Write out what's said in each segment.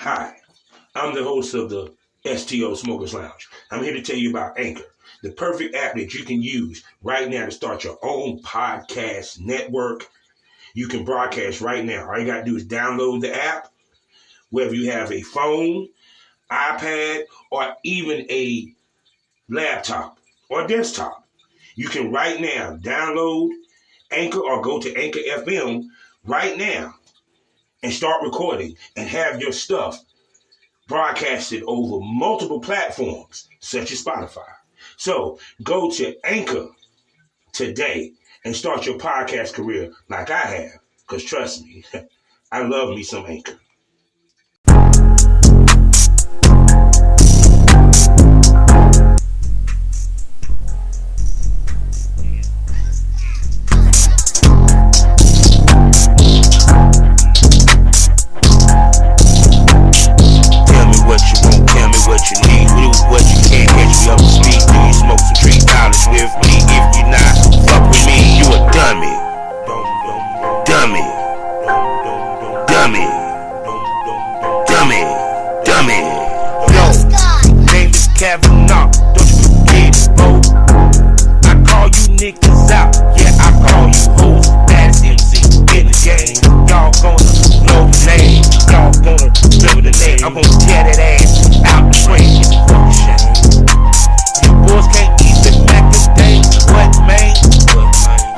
Hi, I'm the host of the STO Smokers Lounge. I'm here to tell you about Anchor, the perfect app that you can use right now to start your own podcast network. You can broadcast right now. All you got to do is download the app, whether you have a phone, iPad, or even a laptop or desktop. You can right now download Anchor or go to Anchor FM right now and start recording and have your stuff broadcasted over multiple platforms such as Spotify. So go to Anchor today and start your podcast career like I have. Because trust me, I love me some Anchor. Tell me what you want, tell me what you need. Do what you can, catch me up to speed. Do you smoke some $3 with me? If you not, fuck with me, you a dummy. Dummy. Dummy. Dummy. Dummy. Yo, name is Kavanaugh, don't you forget it, bro. I call you niggas out, yeah, I call you hoes. Baddest MC in the game. Y'all gonna know the name, y'all gonna remember the name. I'm gonna tear that ass out the frame. It's a fucking shame. You boys can't even back the day. What, man?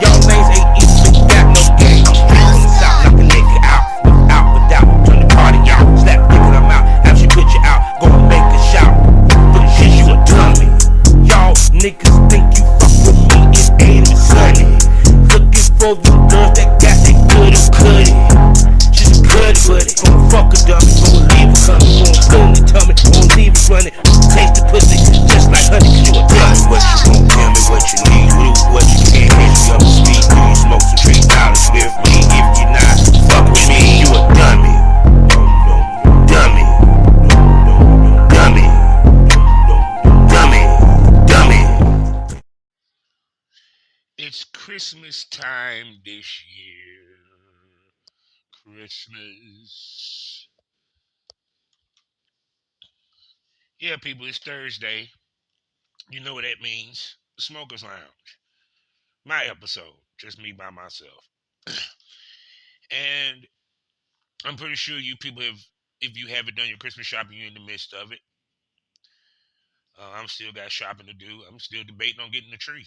Y'all lanes ain't even got no game. I'm straight from the south, knock a nigga out. Without, turn the party out. Slap nigga, I'm out. Have she put you out, go and make a shout. For the shit, you a dummy. Y'all niggas think you fuck with me, it ain't even sunny. Looking for the girls that got that good and cutty. She's good with it. Gonna fuck a dummy, gonna leave her coming. Gonna put in the tummy, gonna leave it running. Taste the pussy just like honey, cause you a dummy. Tell me what you want, tell me what you need. Do what you can, catch me up to speed. Do you smoke some $3 with me? If you not, fuck with me, you a dummy. Dummy. Dummy. Dummy. Dummy. It's Christmas time this year. Christmas. Yeah, people, it's Thursday. You know what that means. The Smokers Lounge. My episode. Just me by myself. And I'm pretty sure you people have, if you haven't done your Christmas shopping, you're in the midst of it. I'm still got shopping to do. I'm still debating on getting a tree.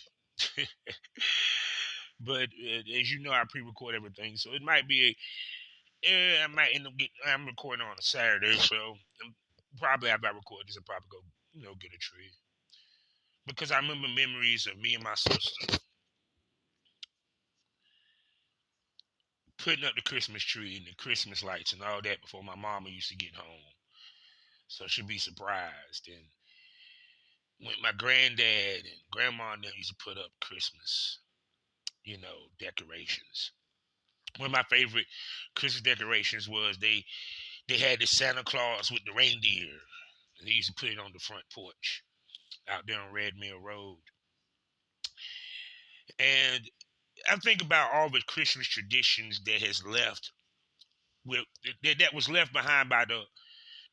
But as you know, I pre-record everything, so it might be I might end up getting. I'm recording on a Saturday, so probably after I record this, I'll probably go, get a tree because I remember memories of me and my sister putting up the Christmas tree and the Christmas lights and all that before my mama used to get home, so she'd be surprised. And when my granddad and grandma and them used to put up Christmas, decorations. One of my favorite Christmas decorations was they had the Santa Claus with the reindeer, and they used to put it on the front porch out there on Red Mill Road. And I think about all the Christmas traditions that has left with that was left behind by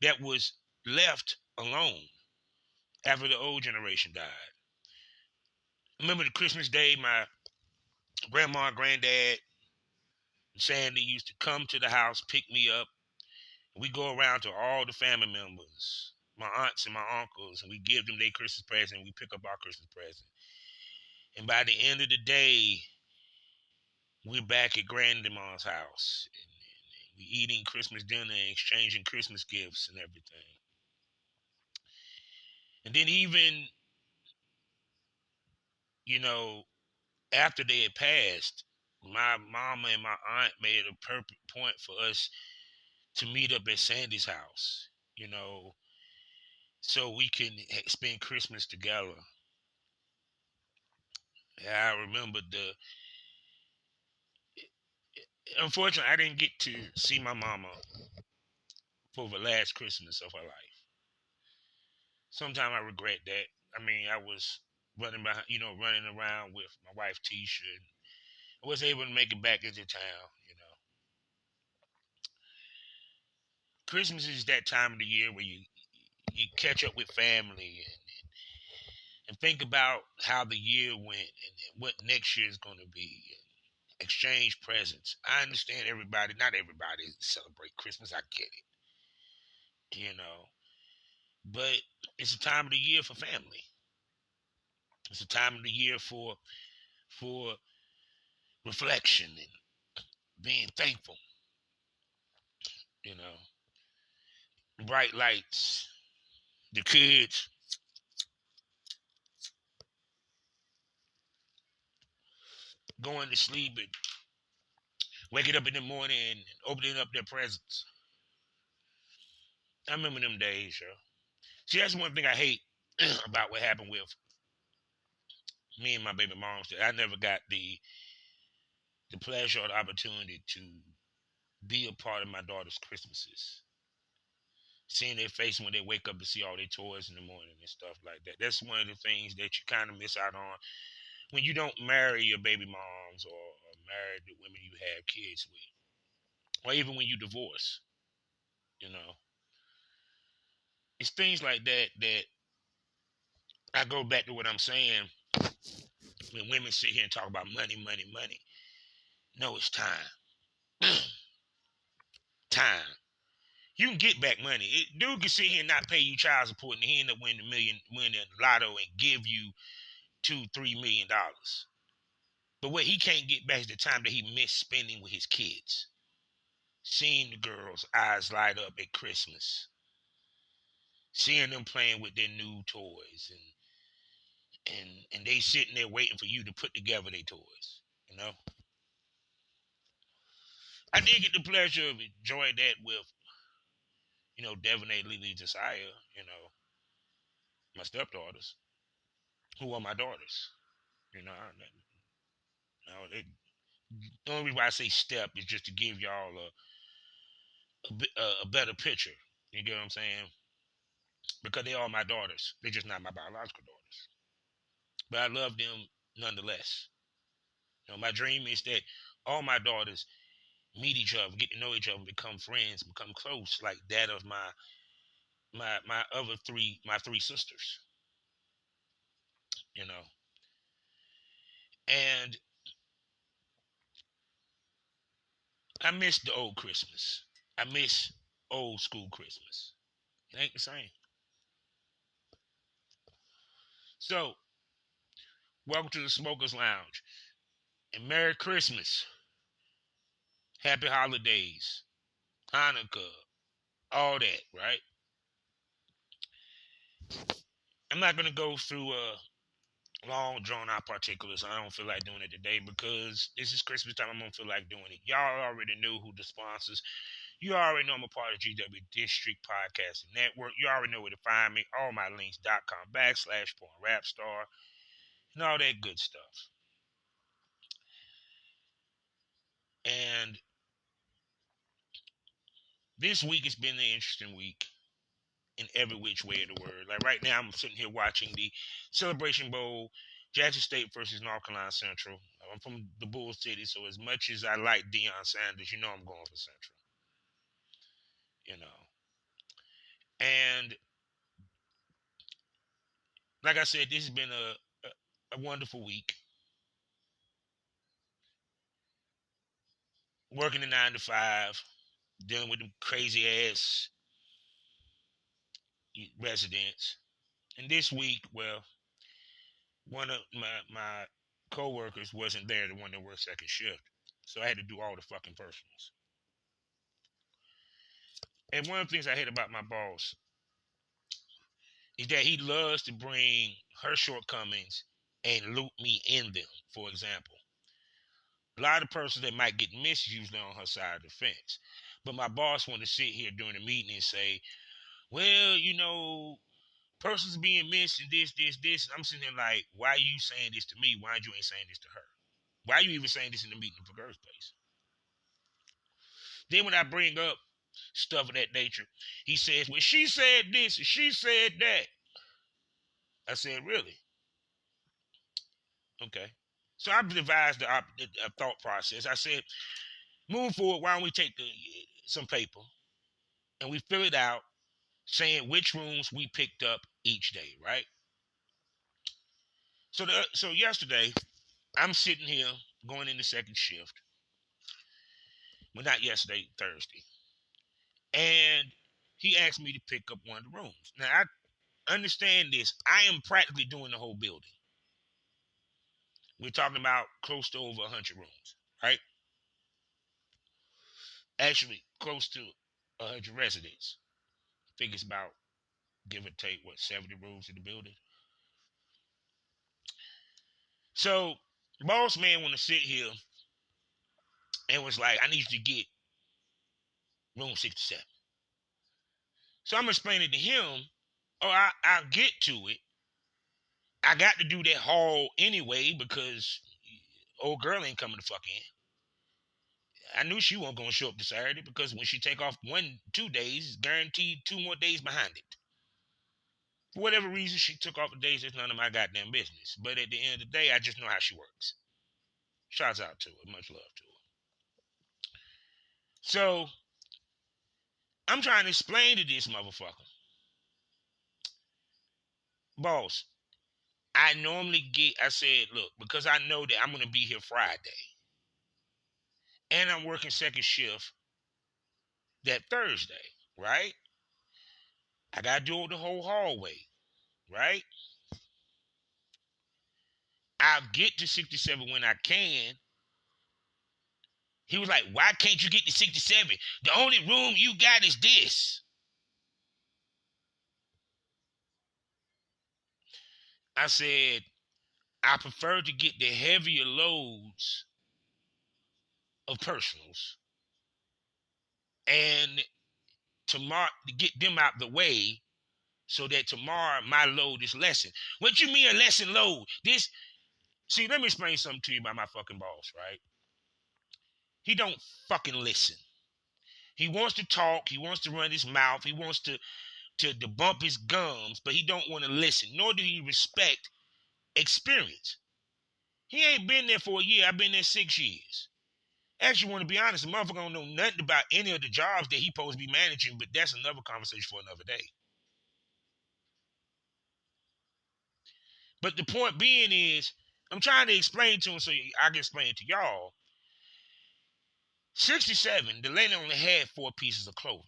that was left alone after the old generation died. Remember the Christmas day, my grandma and granddad and Sandy used to come to the house, pick me up, and we go around to all the family members, my aunts and my uncles, and we give them their Christmas present, and we pick up our Christmas present. And by the end of the day, we're back at grandma's house. And we eating Christmas dinner and exchanging Christmas gifts and everything. And then even, you know, after they had passed, my mama and my aunt made a perfect point for us to meet up at Sandy's house, so we can spend Christmas together. I remember unfortunately, I didn't get to see my mama for the last Christmas of her life. Sometimes I regret that. I mean, I was running behind, running around with my wife Tisha, and I was able to make it back into town, Christmas is that time of the year where you catch up with family and think about how the year went and what next year is going to be. Exchange presents. I understand not everybody celebrate Christmas. I get it, but it's a time of the year for family. It's a time of the year for reflection and being thankful. You know, bright lights, the kids, going to sleep and waking up in the morning and opening up their presents. I remember them days, yo. See, that's one thing I hate about what happened with me and my baby moms. That I never got the pleasure or the opportunity to be a part of my daughter's Christmases. Seeing their face when they wake up to see all their toys in the morning and stuff like that. That's one of the things that you kind of miss out on when you don't marry your baby moms or marry the women you have kids with. Or even when you divorce. It's things like that I go back to what I'm saying when women sit here and talk about money, money, money. No, it's time. Time. You can get back money. Dude can sit here and not pay you child support and he end up winning the lotto and give you $2-3 million. But what he can't get back is the time that he missed spending with his kids. Seeing the girls' eyes light up at Christmas. Seeing them playing with their new toys and they sitting there waiting for you to put together their toys. I did get the pleasure of enjoying that with, Devon A. Lily Josiah, my stepdaughters, who are my daughters. The only reason why I say step is just to give y'all a better picture. You get what I'm saying? Because they are my daughters. They're just not my biological daughters. But I love them nonetheless. My dream is that all my daughters meet each other, get to know each other, become friends, become close, like that of my three sisters. And I miss the old Christmas. I miss old school Christmas. It ain't the same. So, welcome to the Smokers Lounge. And Merry Christmas. Happy holidays. Hanukkah. All that, right? I'm not going to go through long drawn out particulars. I don't feel like doing it today because this is Christmas time. I don't feel like doing it. Y'all already knew who the sponsors. You already know I'm a part of GW District Podcasting Network. You already know where to find me. allmylinks.com/pornrapstar and all that good stuff. And this week has been an interesting week in every which way of the word. Like right now, I'm sitting here watching the Celebration Bowl, Jackson State versus North Carolina Central. I'm from the Bull City, so as much as I like Deion Sanders, I'm going for Central. And like I said, this has been a wonderful week. Working a 9 to 5, dealing with them crazy ass residents. And this week, well, one of my co-workers wasn't there, the one that worked second shift. So I had to do all the fucking personals. And one of the things I hate about my boss is that he loves to bring her shortcomings and loop me in them. For example, a lot of persons that might get misused on her side of the fence. But my boss wanted to sit here during the meeting and say, well, persons being missed and this. I'm sitting there like, why are you saying this to me? Why you ain't saying this to her? Why are you even saying this in the meeting in the first place? Then when I bring up stuff of that nature, he says, well, she said this and she said that. I said, really? Okay. So I devised a thought process. I said, move forward, why don't we take some paper and we fill it out saying which rooms we picked up each day, right? So yesterday, I'm sitting here going into second shift. Well, not yesterday, Thursday. And he asked me to pick up one of the rooms. Now, I understand this. I am practically doing the whole building. We're talking about close to over 100 rooms, right? Actually, close to 100 residents. I think it's about, give or take, 70 rooms in the building. So, the boss man want to sit here and was like, I need you to get room 67. So I'm explaining to him, I'll get to it. I got to do that haul anyway because old girl ain't coming to fuck in. I knew she wasn't going to show up this Saturday because when she take off 2 days, it's guaranteed 2 more days behind it. For whatever reason, she took off the days. It's none of my goddamn business. But at the end of the day, I just know how she works. Shouts out to her. Much love to her. So, I'm trying to explain to this motherfucker. Boss, I said, look, because I know that I'm going to be here Friday. And I'm working second shift that Thursday, right? I got to do the whole hallway, right? I'll get to 67 when I can. He was like, why can't you get to 67? The only room you got is this. I said, I prefer to get the heavier loads of personals and tomorrow to get them out the way so that tomorrow my load is lessened. What you mean a lessened load? See, let me explain something to you about my fucking boss, right? He don't fucking listen. He wants to talk. He wants to run his mouth. He wants to bump his gums, but he don't want to listen, nor do he respect experience. He ain't been there for a year. I've been there 6 years. Actually, want to be honest, the motherfucker don't know nothing about any of the jobs that he supposed to be managing, but that's another conversation for another day. But the point being is, I'm trying to explain to him so I can explain it to y'all. 67, the lady only had 4 pieces of clothing.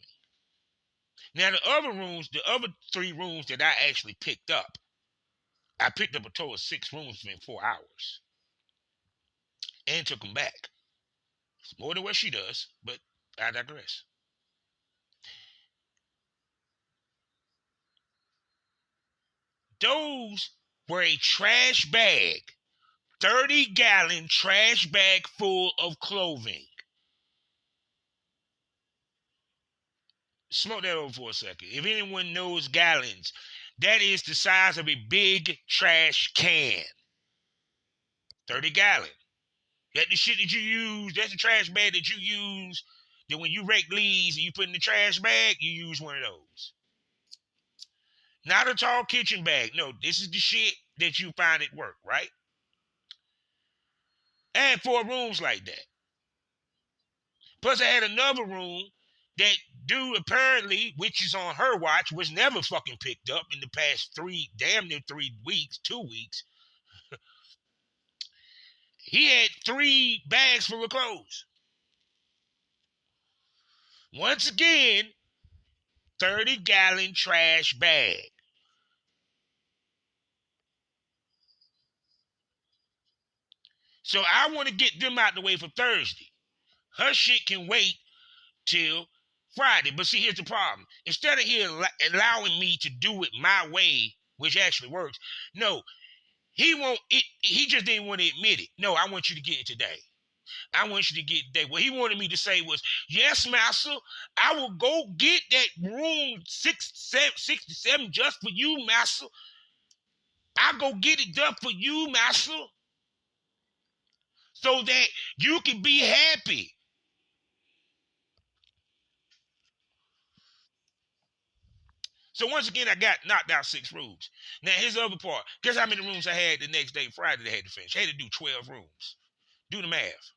Now, the other 3 rooms that I actually picked up, I picked up a total of 6 rooms in 4 hours. And took them back. It's more than what she does, but I digress. Those were a trash bag, 30-gallon trash bag full of clothing. Smoke that over for a second. If anyone knows gallons, that is the size of a big trash can. 30 gallon. That's the shit that you use. That's the trash bag that you use. That when you rake leaves and you put in the trash bag, you use one of those. Not a tall kitchen bag. No, this is the shit that you find at work, right? I had 4 rooms like that. Plus, I had another room that dude apparently, which is on her watch, was never fucking picked up in the past damn near 3 weeks, 2 weeks. He had 3 bags full of clothes. Once again, 30-gallon trash bag. So I want to get them out the way for Thursday. Her shit can wait till Friday. But see, here's the problem. Instead of here allowing me to do it my way, which actually works, no, he won't. He just didn't want to admit it. No, I want you to get it today. I want you to get it today. What he wanted me to say was, yes, master, I will go get that room 67 just for you, master. I'll go get it done for you, master, so that you can be happy. So once again, I got knocked out 6 rooms. Now, here's the other part. Guess how many rooms I had the next day, Friday, they had to finish? I had to do 12 rooms. Do the math.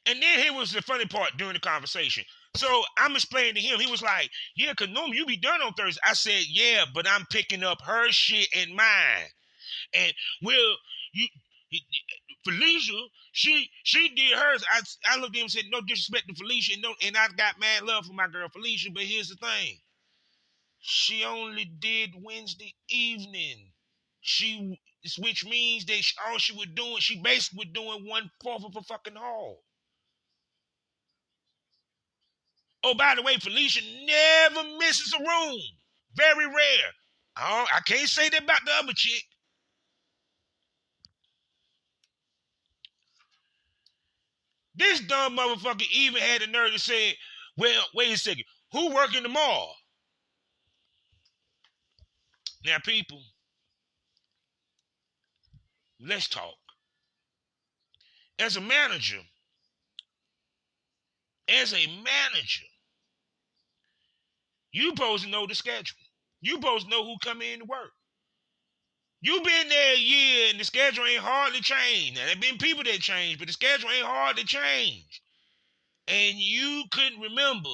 And then here was the funny part during the conversation. So I'm explaining to him. He was like, yeah, because Norm, you be done on Thursday. I said, yeah, but I'm picking up her shit and mine. And, well, you... Felicia, she did hers. I looked at him and said, no disrespect to Felicia, and I got mad love for my girl Felicia, but here's the thing. She only did Wednesday evening. Which means that all she was doing, she basically was doing 1/4 of a fucking haul. Oh, by the way, Felicia never misses a room. Very rare. I can't say that about the other chick. This dumb motherfucker even had the nerve to say, well, wait a second, who working tomorrow? Now, people, let's talk. As a manager, you supposed to know the schedule. You supposed to know who come in to work. You been there a year and the schedule ain't hardly changed. Now, there been people that changed, but the schedule ain't hard to change. And you couldn't remember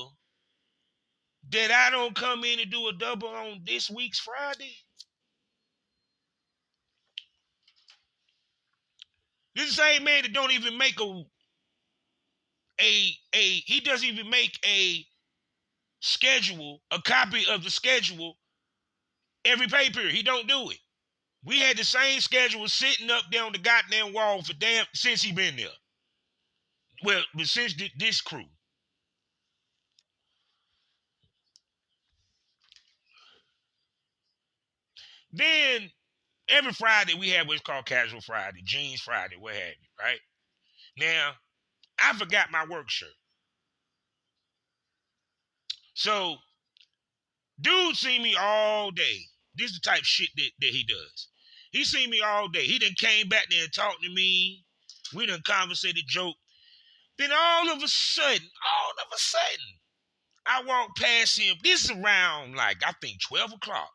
that I don't come in and do a double on this week's Friday? This is the same man that don't even make he doesn't even make a schedule, a copy of the schedule every pay period. He don't do it. We had the same schedule sitting up there on the goddamn wall for since he been there. Well, but since this crew. Then every Friday we have what's called Casual Friday, Jeans Friday, what have you, right? Now, I forgot my work shirt. So, dude see me all day. This is the type of shit that he does. He seen me all day. He done came back there and talked to me. We done conversated, joke. Then all of a sudden, I walk past him. This is around, like, I think 12 o'clock.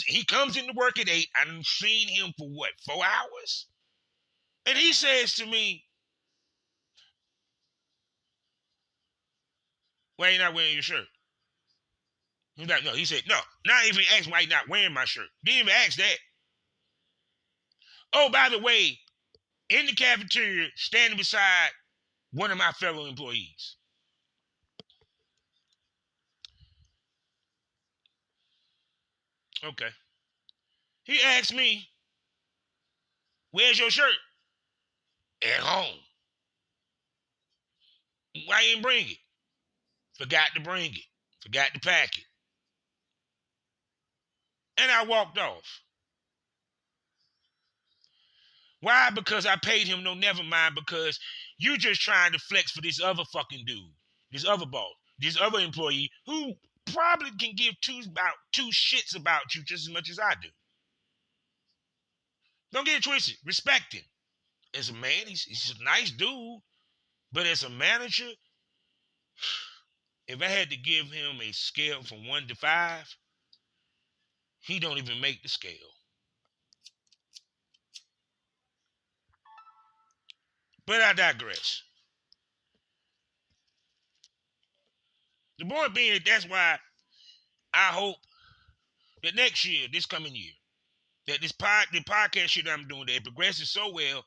He comes into work at 8. I done seen him for what, 4 hours? And he says to me, why you not wearing your shirt? He's like, no. He said, no. Not even ask why you not wearing my shirt. Didn't even ask that. Oh, by the way, in the cafeteria, standing beside one of my fellow employees. Okay. He asked me, where's your shirt? At home. Why you didn't bring it? Forgot to bring it. Forgot to pack it. And I walked off. Why? Because I paid him no never mind, because you just trying to flex for this other fucking dude, this other boss, this other employee who probably can give two shits about you just as much as I do. Don't get it twisted. Respect him. As a man, he's a nice dude. But as a manager, if I had to give him a scale from 1 to 5, he don't even make the scale. But I digress. The point being, that's why I hope that next year, this coming year, that the podcast shit I'm doing, that it progresses so well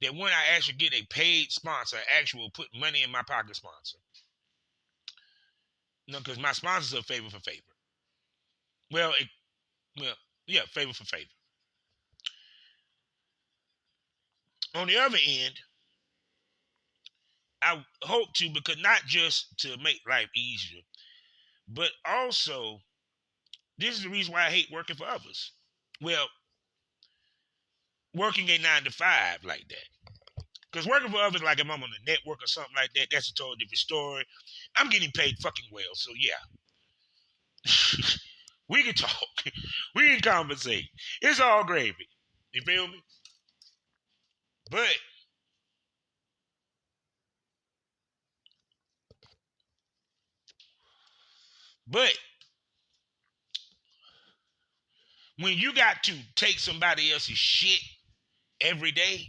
that when I actually get a paid sponsor, actual put money in my pocket sponsor. You know, because my sponsors are favor for favor. Favor for favor. On the other end, I hope to, because not just to make life easier, but also, this is the reason why I hate working for others. Well, working a 9 to 5 like that. Because working for others, like if I'm on a network or something like that, that's a totally different story. I'm getting paid fucking well, so yeah. We can talk. We can conversate. It's all gravy. You feel me? But when you got to take somebody else's shit every day,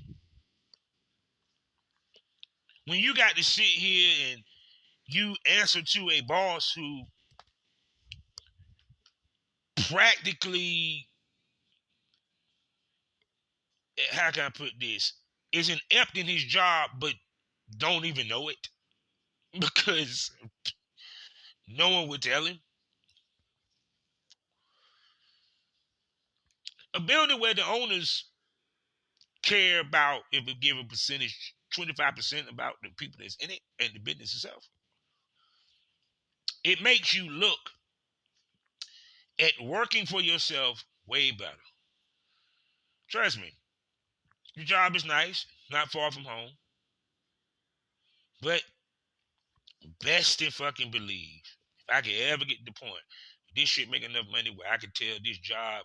When you got to sit here and you answer to a boss who practically, how can I put this, is inept in his job but don't even know it because no one would tell him. A building where the owners care about, if we give a percentage, 25% about the people that's in it and the business itself. It makes you look at working for yourself way better. Trust me, your job is nice, not far from home, but best to fucking believe, if I could ever get to the point, this shit make enough money where I could tell this job,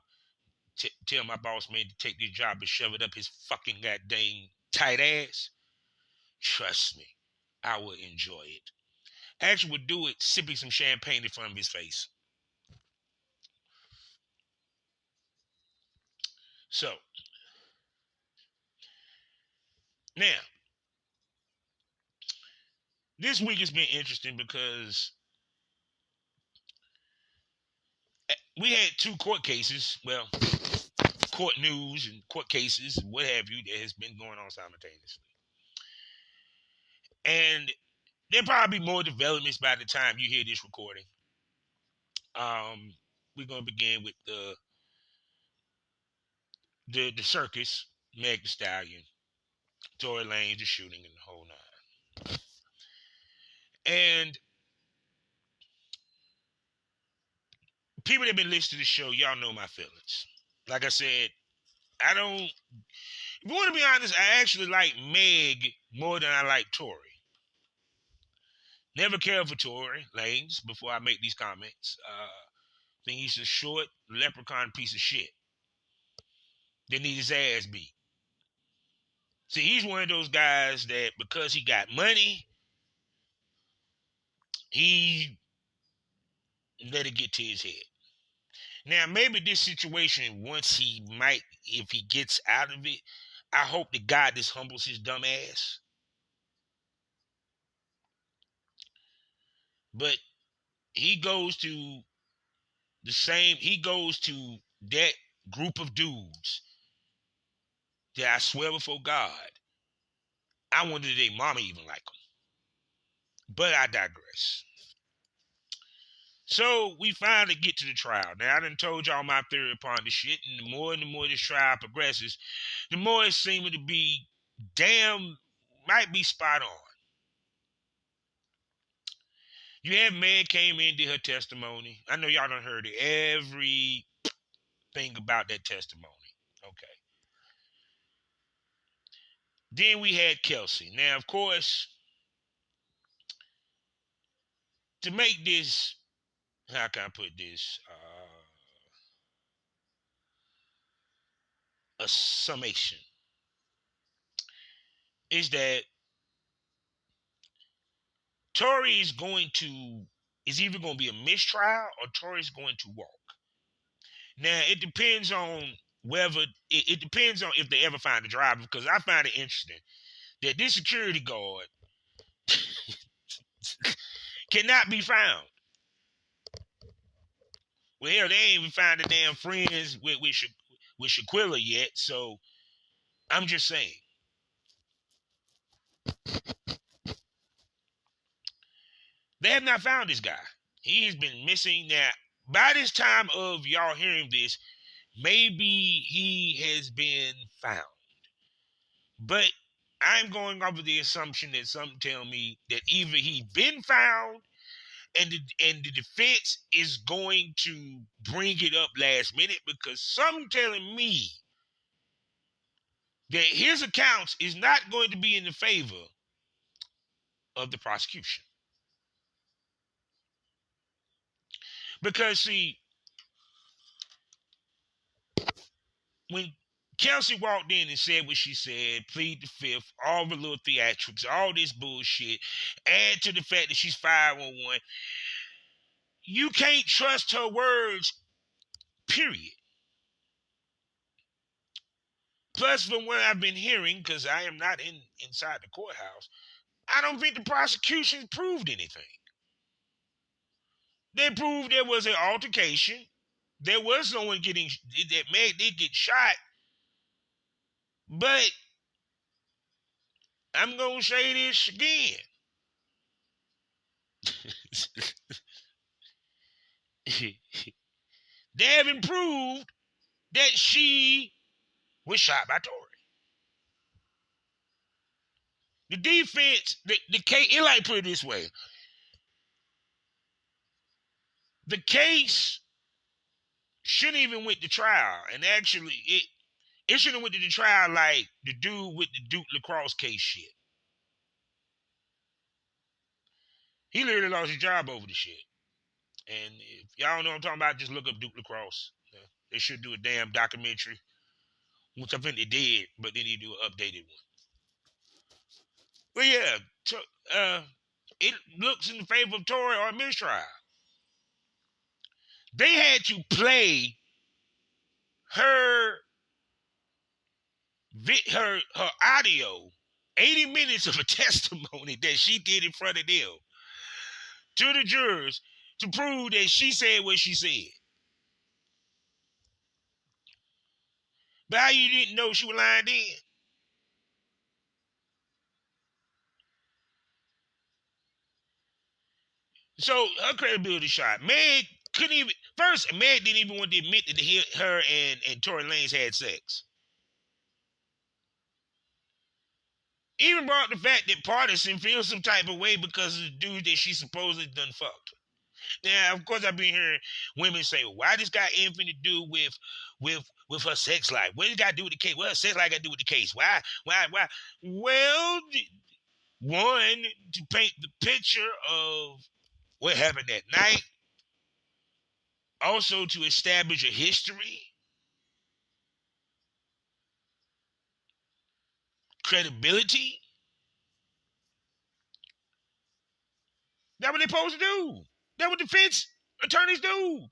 tell my boss man to take this job and shove it up his fucking goddamn tight ass, trust me, I would enjoy it. Actually would do it sipping some champagne in front of his face. So, now, this week has been interesting because we had 2 court cases, well, court news and court cases and what have you that has been going on simultaneously. And there'll probably be more developments by the time you hear this recording. We're going to begin with the circus, Meg Thee Stallion, Tory Lanez, the shooting, and the whole nine. And people that have been listening to the show, y'all know my feelings. Like I said, I don't, if you want to be honest, I actually like Meg more than I like Tory. Never cared for Tory Lanez before I make these comments. I think he's a short leprechaun piece of shit that needs his ass beat. See, he's one of those guys that because he got money, he let it get to his head. Now, maybe this situation, once he might, if he gets out of it, I hope to God this humbles his dumb ass. But he goes to he goes to that group of dudes that I swear before God, I wonder if their mama even like him. But I digress. So we finally get to the trial. Now, I done told y'all my theory upon this shit, and the more this trial progresses, the more it seems to be might be spot on. You have Meg came in, did her testimony. I know y'all done heard everything about that testimony. Okay. Then we had Kelsey. Now, of course, to make this, how can I put this, a summation, is that Tory is either going to be a mistrial or Tory's going to walk. Now, it depends on it depends on if they ever find the driver, because I find it interesting that this security guard cannot be found. Well, hell, they ain't even found the damn friends with Shaquilla yet, so I'm just saying. They have not found this guy. He has been missing. Now, by this time of y'all hearing this, maybe he has been found. But I'm going off of the assumption that some tell me that either he's been found and the defense is going to bring it up last minute, because some telling me that his accounts is not going to be in the favor of the prosecution. Because, see, when Kelsey walked in and said what she said, plead the fifth, all the little theatrics, all this bullshit, add to the fact that she's 511, you can't trust her words, period. Plus, from what I've been hearing, because I am not inside the courthouse, I don't think the prosecution proved anything. They proved there was an altercation. There was someone that Meg did get shot. But I'm going to say this again. They haven't proved that she was shot by Tory. The defense, the case, it like put it this way. The case shouldn't even went to trial. And actually, it shouldn't have went to the trial like the dude with the Duke Lacrosse case shit. He literally lost his job over the shit. And if y'all don't know what I'm talking about, just look up Duke Lacrosse. They should do a damn documentary, which I think they did, but they need to do an updated one. But yeah, it looks in the favor of Tory or mistrial. They had to play her audio, 80 minutes of a testimony that she did in front of them to the jurors to prove that she said what she said. But how you didn't know she was lying then? So her credibility shot. Meg couldn't even. First, Meg didn't even want to admit that her and Tory Lanez had sex. Even brought the fact that Partisan feels some type of way because of the dude that she supposedly done fucked. Now, of course, I've been hearing women say, well, why this got anything to do with her sex life? What does it got to do with the case? What her sex life got to do with the case? Why? Well, one, to paint the picture of what happened that night. Also, to establish a history. Credibility. That's what they're supposed to do. That's what defense attorneys do.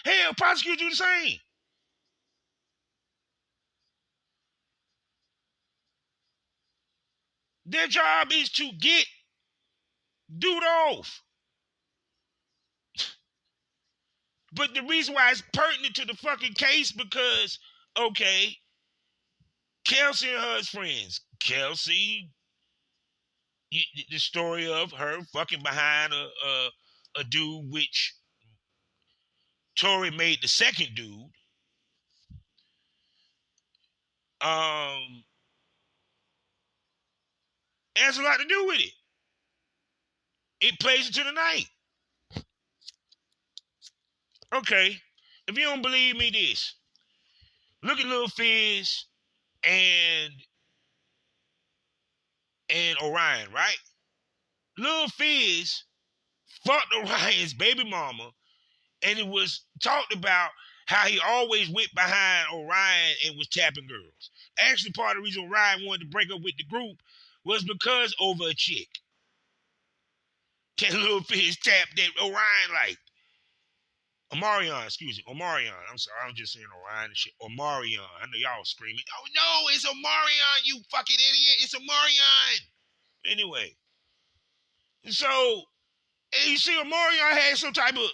Hell, prosecutors do the same. Their job is to get dude off. But the reason why it's pertinent to the fucking case because, okay, Kelsey and her friends. Kelsey, the story of her fucking behind a dude which Tory made the second dude. Has a lot to do with it. It plays into the night. Okay, if you don't believe me, this. Look at Lil Fizz and Orion, right? Lil Fizz fucked Orion's baby mama, and it was talked about how he always went behind Orion and was tapping girls. Actually, part of the reason Orion wanted to break up with the group was because over a chick. That Lil Fizz tapped that Orion like. Omarion, excuse me. Omarion. I'm sorry, I'm just saying Orion and shit. Omarion. I know y'all screaming. Oh no, it's Omarion, you fucking idiot. It's Omarion. Anyway. So, you see, Omarion had some type of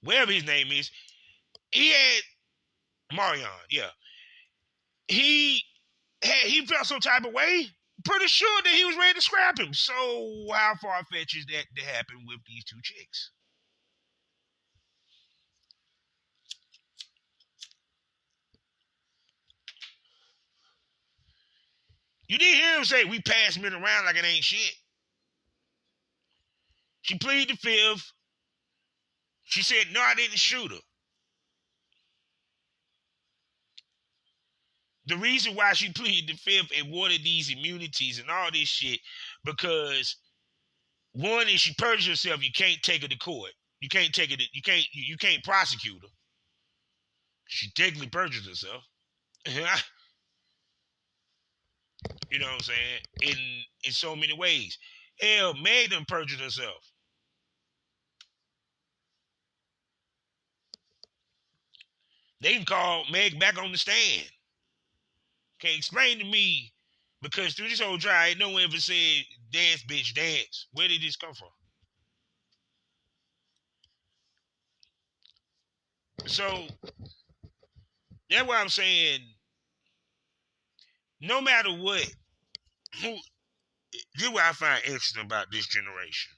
whatever his name is. He had Omarion, yeah. He felt some type of way. Pretty sure that he was ready to scrap him. So how far-fetched is that to happen with these two chicks? You didn't hear him say, we passing it around like it ain't shit. She pleaded the fifth. She said, no, I didn't shoot her. The reason why she pleaded the fifth and wanted these immunities and all this shit, because one is she perjured herself, you can't take her to court. You can't take it, you can't prosecute her. She technically perjured herself. You know what I'm saying? In so many ways. Hell, Meg done perjured herself. They can call Meg back on the stand. Can't explain to me Because through this whole trial, ain't no one ever said, dance, bitch, dance. Where did this come from? So, that's why I'm saying, no matter what, this is what I find interesting about this generation.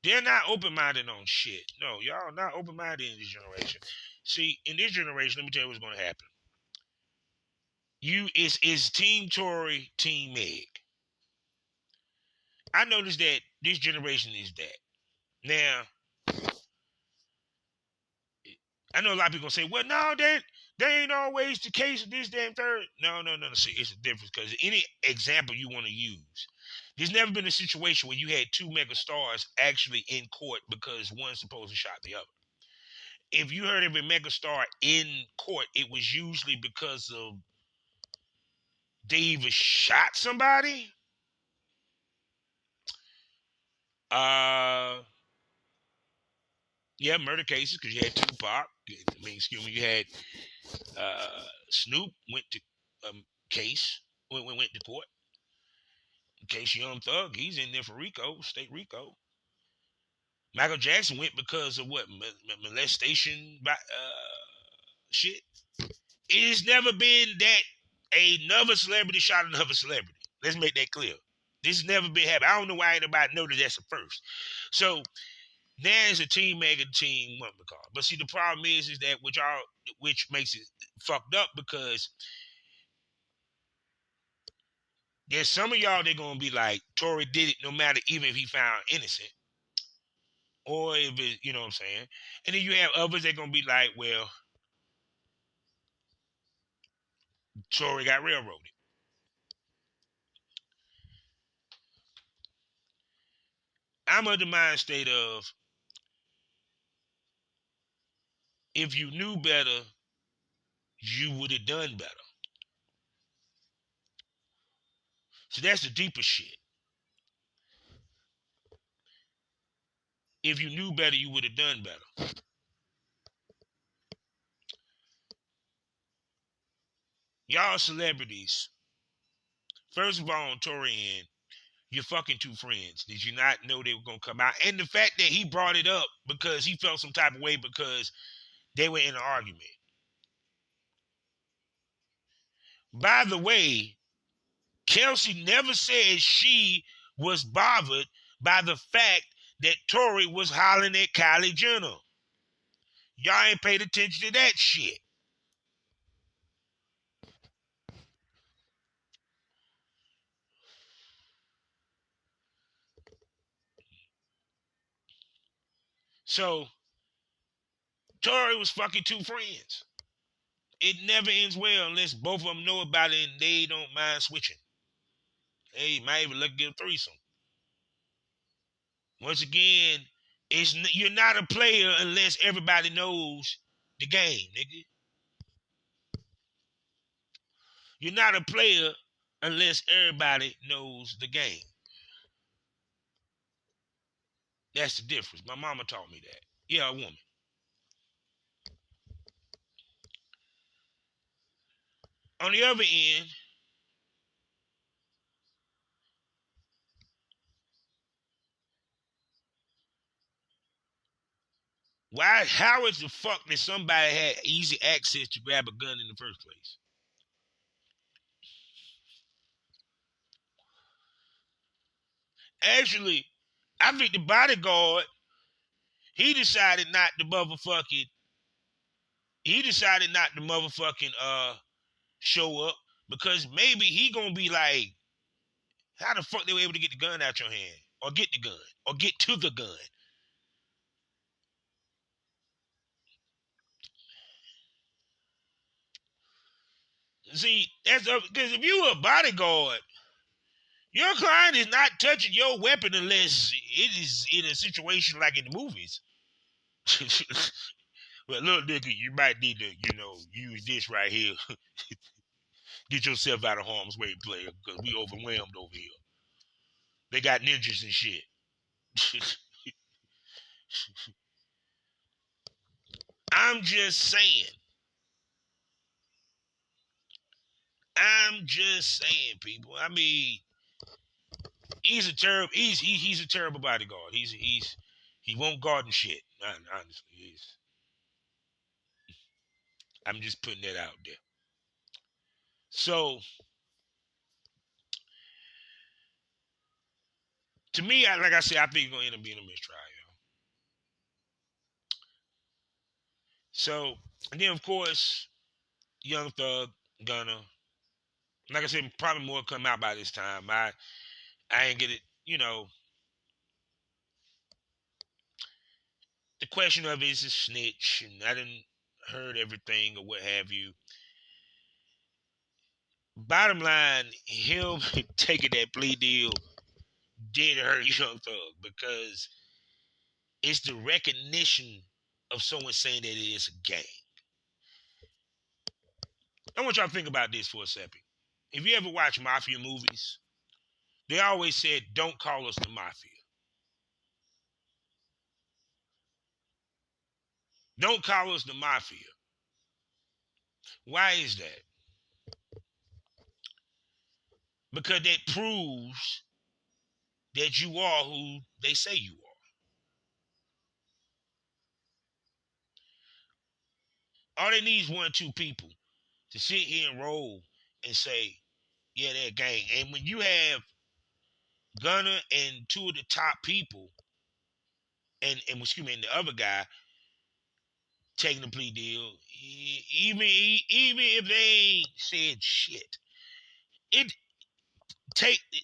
They're not open-minded on shit. No, y'all not open-minded in this generation. See, in this generation, let me tell you what's going to happen. It's Team Tory, Team Meg. I noticed that this generation is that. Now, I know a lot of people gonna say, well, no, that ain't always the case of this damn third. No. See, it's a difference because any example you want to use, there's never been a situation where you had two mega stars actually in court because one supposedly shot the other. If you heard of a mega star in court, it was usually because of they either shot somebody, yeah, murder cases because you had Tupac. I mean, excuse me, you had Snoop went to case went to court. In case Young Thug, he's in there for RICO, state RICO. Michael Jackson went because of what molestation shit. It has never been that another celebrity shot another celebrity. Let's make that clear. This has never been happening. I don't know why anybody noticed that's the first. So there's a team making team what we call. But see, the problem is that which makes it fucked up because there's some of y'all they're gonna be like Tory did it no matter even if he found innocent. Or if it, you know what I'm saying? And then you have others that gonna be like, well, Tory got railroaded. I'm of the mind state of if you knew better, you would have done better. So that's the deeper shit. If you knew better, you would have done better. Y'all celebrities. First of all, on Tory end, you're fucking two friends. Did you not know they were gonna come out? And the fact that he brought it up because he felt some type of way because they were in an argument. By the way, Kelsey never said she was bothered by the fact that Tory was hollering at Kylie Jenner. Y'all ain't paid attention to that shit. So, Tory was fucking two friends. It never ends well unless both of them know about it and they don't mind switching. They might even look at a threesome. Once again, you're not a player unless everybody knows the game, nigga. You're not a player unless everybody knows the game. That's the difference. My mama taught me that. Yeah, a woman. On the other end, how is the fuck that somebody had easy access to grab a gun in the first place? Actually, I think the bodyguard, he decided not to motherfucking show up because maybe he gonna be like, how the fuck they were able to get the gun out your hand? Or get the gun. Or get to the gun. See, that's because if you a bodyguard, your client is not touching your weapon unless it is in a situation like in the movies. Well, little nigga, you might need to, use this right here. Get yourself out of harm's way, player, because we overwhelmed over here. They got ninjas and shit. I'm just saying. I'm just saying, people. I mean, he's a terrible bodyguard. He won't guard and shit. Honestly, I'm just putting that out there. So, to me, like I said, I think it's gonna end up being a mistrial. So, and then of course, Young Thug, Gunna. Like I said, probably more come out by this time. I ain't get it. The question of is a snitch, and I didn't heard everything or what have you. Bottom line, him taking that plea deal did hurt Young Thug because it's the recognition of someone saying that it is a gang. I want y'all to think about this for a second. If you ever watch mafia movies, they always said, "Don't call us the mafia." Don't call us the mafia. Why is that? Because that proves that you are who they say you are. All they need is one or two people to sit here and roll and say, yeah, they're a gang. And when you have Gunna and two of the top people, and the other guy taking the plea deal, even if they ain't said shit,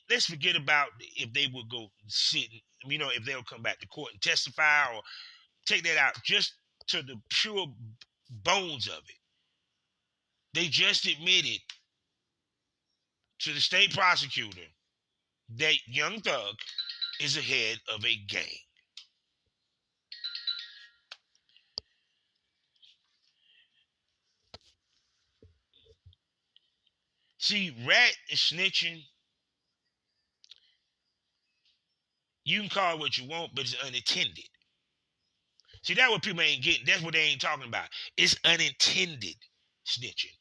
let's forget about if they would go sit, if they'll come back to court and testify or take that out, just to the pure bones of it. They just admitted to the state prosecutor that Young Thug is the head of a gang. See, rat is snitching. You can call it what you want, but it's unintended. See, that's what people ain't getting. That's what they ain't talking about. It's unintended snitching.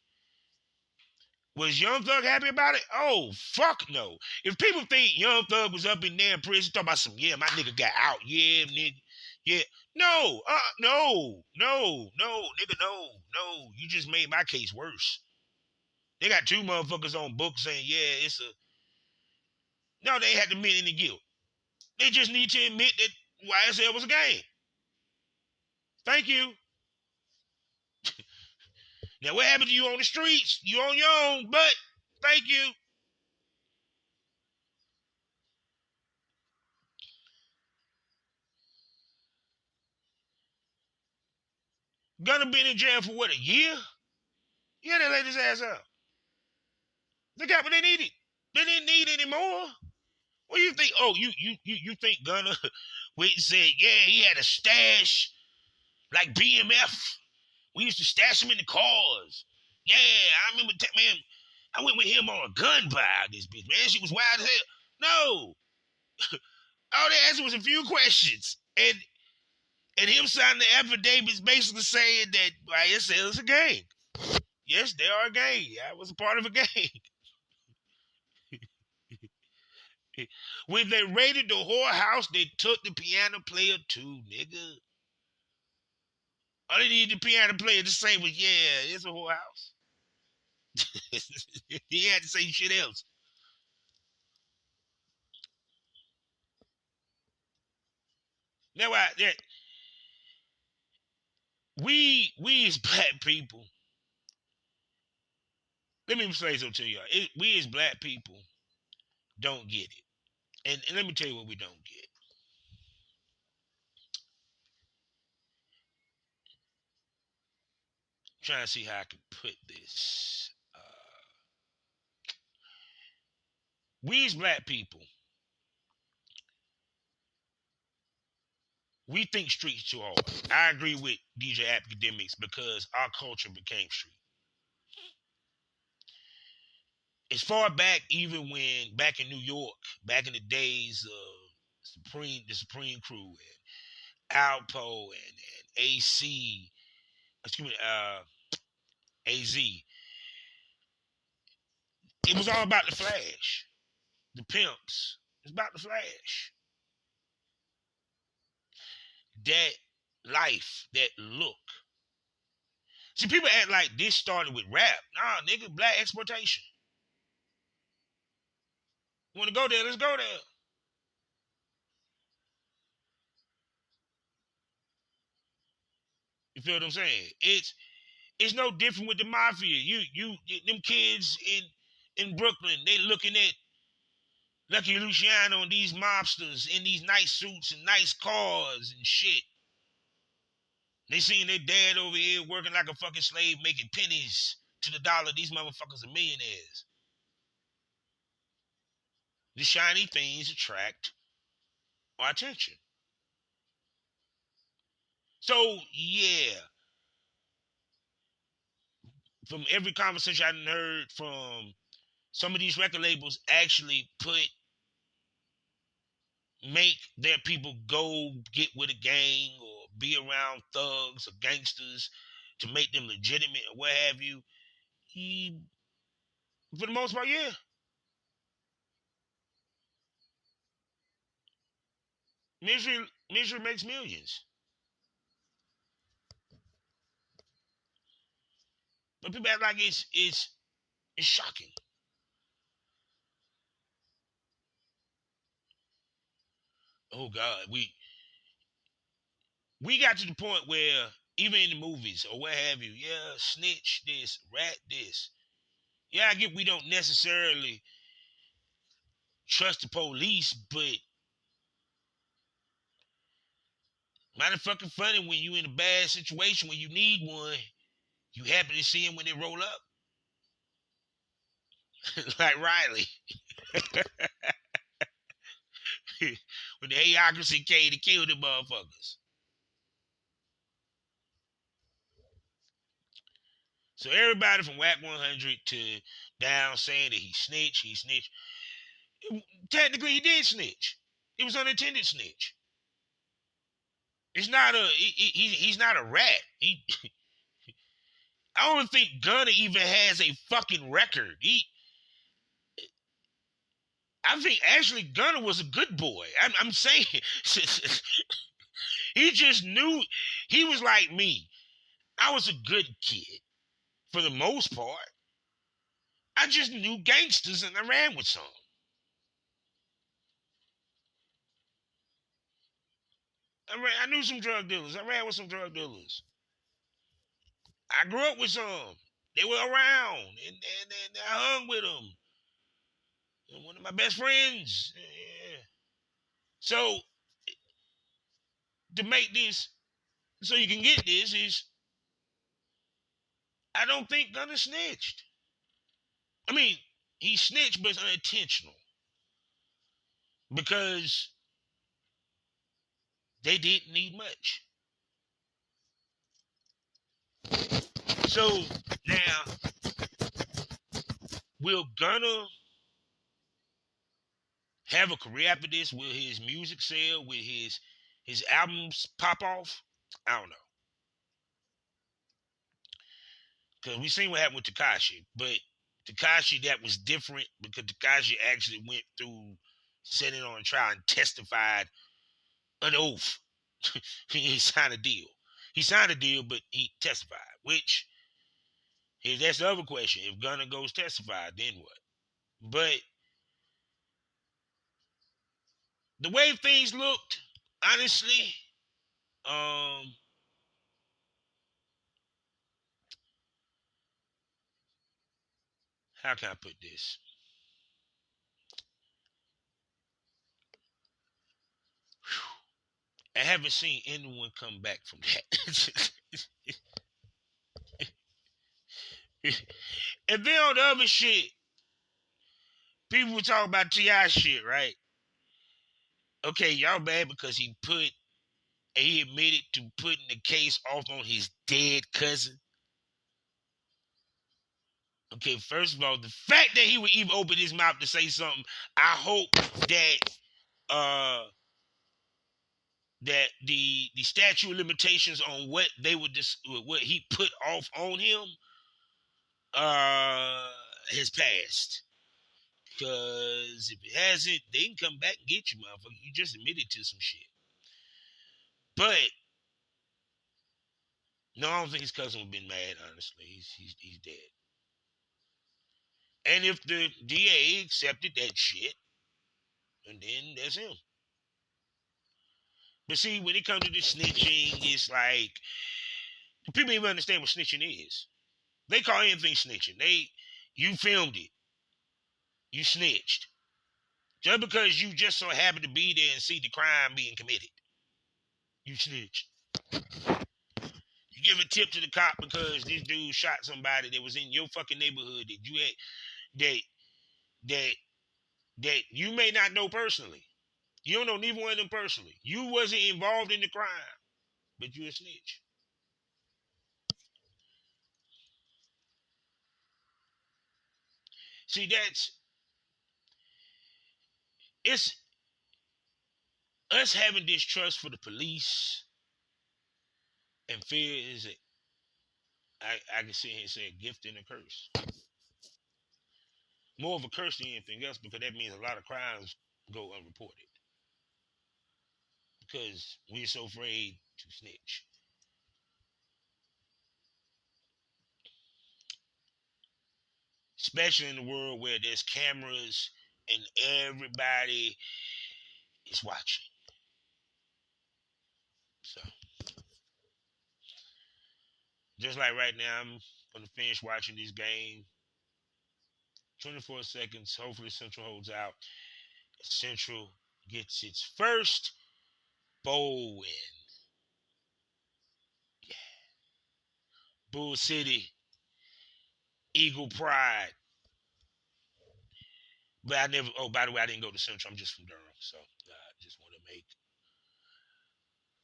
Was Young Thug happy about it? Oh, fuck no. If people think Young Thug was up in there in prison talking about some, yeah, my nigga got out. Yeah, nigga. Yeah. No. No, nigga, no. You just made my case worse. They got two motherfuckers on book saying, yeah, it's a... No, they ain't had to admit any guilt. They just need to admit that YSL was a game. Thank you. Now, what happened to you on the streets? You on your own, but thank you. Gunna been in jail for what, a year? Yeah, they let his ass out. They got what they needed. They didn't need any more. What do you think? Oh, you think Gunna went and said, yeah, he had a stash like BMF. We used to stash him in the cars. Yeah, I remember, man, I went with him on a gun buy this bitch, man. She was wild as hell. No. All they asked was a few questions. And him signing the affidavits basically saying that YSL is a gang. Yes, they are a gang. I was a part of a gang. When they raided the whorehouse, they took the piano player too, nigga. All they needed the piano player to say was, yeah, it's a whorehouse. He had to say shit else. Now, we as black people, let me say something to y'all. We as black people don't get it. And let me tell you what we don't get. I'm trying to see how I can put this. We as black people, we think streets too hard. I agree with DJ Academics because our culture became street. As far back, even when back in New York, back in the days of the Supreme Crew and Alpo and AC, AZ, it was all about the flash, the pimps. It's about the flash. That life, that look. See, people act like this started with rap. Nah, nigga, black exploitation. You want to go there? Let's go there. You feel what I'm saying? It's no different with the mafia. You them kids in Brooklyn, they looking at Lucky Luciano and these mobsters in these nice suits and nice cars and shit. They seeing their dad over here working like a fucking slave, making pennies to the dollar. These motherfuckers are millionaires. The shiny things attract our attention. So, yeah, from every conversation I've heard from some of these record labels actually make their people go get with a gang or be around thugs or gangsters to make them legitimate or what have you. For the most part, yeah. Misery makes millions. But people act like it's shocking. Oh God, we got to the point where even in the movies or what have you, yeah, snitch this, rat this. Yeah, I get we don't necessarily trust the police, but mighty fucking funny when you in a bad situation when you need one, you happy to see them when they roll up. Like Riley. When the Idiocracy came to kill the motherfuckers. So everybody from Whack 100 to down saying that he snitched. Technically, he did snitch. It was unintended snitch. It's not he's not a rat. I don't think Gunna even has a fucking record. I think actually Gunna was a good boy. I'm saying he just knew he was like me. I was a good kid for the most part. I just knew gangsters and I ran with some. I knew some drug dealers. I ran with some drug dealers. I grew up with some. They were around, and I hung with them. And one of my best friends. Yeah. So to make this, so you can get this, is I don't think Gunna snitched. I mean, he snitched, but it's unintentional because they didn't need much. So now, will Gunna have a career after this? Will his music sell? Will his albums pop off? I don't know. Because we seen what happened with Tekashi, but Tekashi, that was different because Tekashi actually went through sitting on trial and testified an oath. He signed a deal. He signed a deal, but he testified, which that's the other question. If Gunna goes testify, then what? But the way things looked, honestly, how can I put this? I haven't seen anyone come back from that. And then on the other shit, people were talking about T.I. shit, right? Okay, y'all mad because he admitted to putting the case off on his dead cousin. Okay, first of all, the fact that he would even open his mouth to say something, I hope that that the statute of limitations on what what he put off on him has passed. Because if it hasn't, they can come back and get you, motherfucker. You just admitted to some shit. But no, I don't think his cousin would have been mad, honestly. He's dead. And if the DA accepted that shit, and then that's him. But see, when it comes to the snitching, it's like, people even understand what snitching is. They call anything snitching. You filmed it. You snitched. Just because you just so happen to be there and see the crime being committed. You snitched. You give a tip to the cop because this dude shot somebody that was in your fucking neighborhood that you had, that you may not know personally. You don't know neither one of them personally. You wasn't involved in the crime, but you a snitch. See, it's us having distrust for the police and fear is I can sit here and say a gift and a curse. More of a curse than anything else, because that means a lot of crimes go unreported. Because we're so afraid to snitch. Especially in the world where there's cameras and everybody is watching. So, just like right now, I'm going to finish watching this game. 24 seconds. Hopefully Central holds out. Central gets its first bowl win. Yeah. Bull City. Eagle Pride. But I never, by the way, I didn't go to Central. I'm just from Durham. So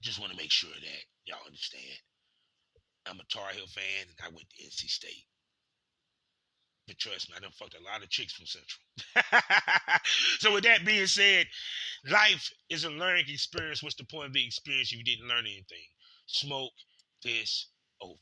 just want to make sure that y'all understand. I'm a Tar Heel fan and I went to NC State. But trust me, I done fucked a lot of chicks from Central. So with that being said, life is a learning experience. What's the point of the experience if you didn't learn anything? Smoke this over.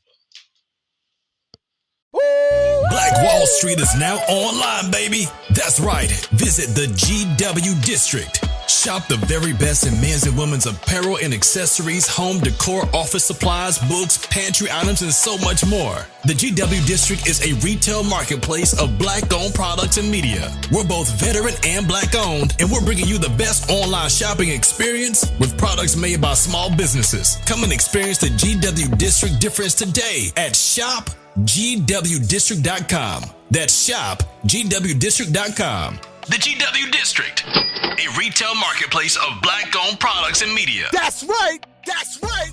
Black Wall Street is now online, baby. That's right. Visit the GW District. Shop the very best in men's and women's apparel and accessories, home decor, office supplies, books, pantry items, and so much more. The GW District is a retail marketplace of Black-owned products and media. We're both veteran and Black-owned, and we're bringing you the best online shopping experience with products made by small businesses. Come and experience the GW District difference today at shopgwdistrict.com. That's shopgwdistrict.com. The GW District, a retail marketplace of Black-owned products and media. That's right. That's right.